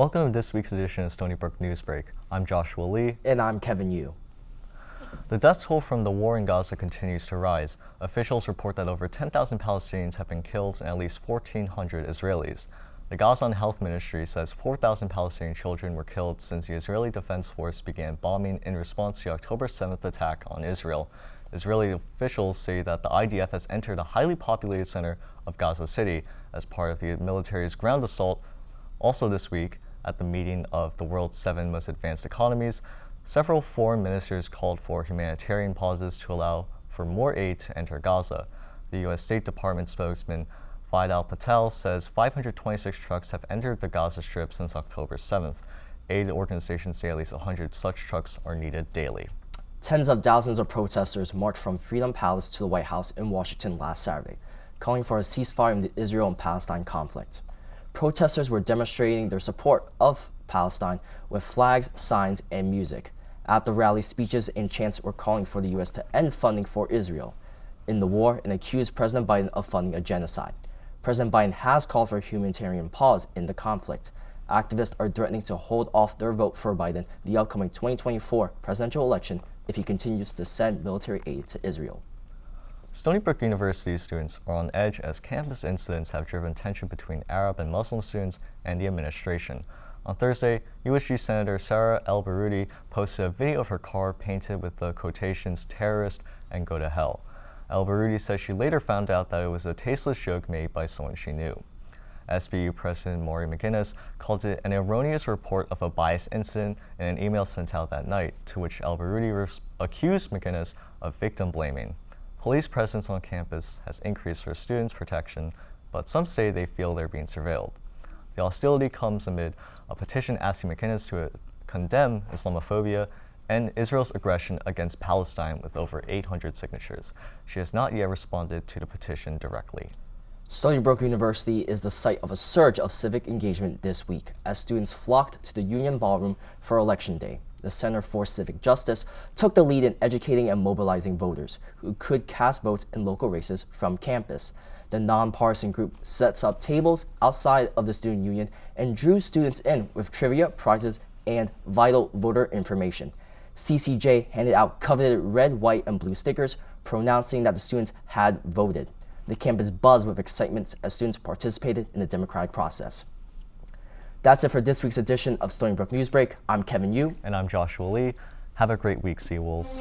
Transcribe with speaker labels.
Speaker 1: Welcome to this week's edition of Stony Brook Newsbreak. I'm Joshua Lee.
Speaker 2: And I'm Kevin Yu.
Speaker 1: The death toll from the war in Gaza continues to rise. Officials report that over 10,000 Palestinians have been killed and at least 1,400 Israelis. The Gazan Health Ministry says 4,000 Palestinian children were killed since the Israeli Defense Force began bombing in response to the October 7th attack on Israel. Israeli officials say that the IDF has entered a highly populated center of Gaza City as part of the military's ground assault. Also this week, at the meeting of the world's 7 most advanced economies, several foreign ministers called for humanitarian pauses to allow for more aid to enter Gaza. The U.S. State Department spokesman Vidal Patel says 526 trucks have entered the Gaza Strip since October 7th. Aid organizations say at least 100 such trucks are needed daily.
Speaker 2: Tens of thousands of protesters marched from Freedom Palace to the White House in Washington last Saturday, calling for a ceasefire in the Israel and Palestine conflict. Protesters were demonstrating their support of Palestine with flags, signs, and music. At the rally, speeches and chants were calling for the U.S. to end funding for Israel in the war and accused President Biden of funding a genocide. President Biden has called for a humanitarian pause in the conflict. Activists are threatening to hold off their vote for Biden the upcoming 2024 presidential election if he continues to send military aid to Israel.
Speaker 1: Stony Brook University students are on edge as campus incidents have driven tension between Arab and Muslim students and the administration. On Thursday, USG Senator Sarah El-Baroudi posted a video of her car painted with the quotations "terrorist" and "go to hell." El-Baroudi says she later found out that it was a tasteless joke made by someone she knew. SBU President Maury McGinnis called it an erroneous report of a biased incident in an email sent out that night, to which El-Baroudi accused McGinnis of victim blaming. Police presence on campus has increased for students' protection, but some say they feel they're being surveilled. The hostility comes amid a petition asking McGinnis to condemn Islamophobia and Israel's aggression against Palestine with over 800 signatures. She has not yet responded to the petition directly.
Speaker 2: Stony Brook University is the site of a surge of civic engagement this week as students flocked to the Union Ballroom for Election Day. The Center for Civic Justice took the lead in educating and mobilizing voters who could cast votes in local races from campus. The nonpartisan group sets up tables outside of the student union and drew students in with trivia, prizes, and vital voter information. CCJ handed out coveted red, white, and blue stickers pronouncing that the students had voted. The campus buzzed with excitement as students participated in the democratic process. That's it for this week's edition of Stony Brook Newsbreak. I'm Kevin Yu.
Speaker 1: And I'm Joshua Lee. Have a great week, Seawolves.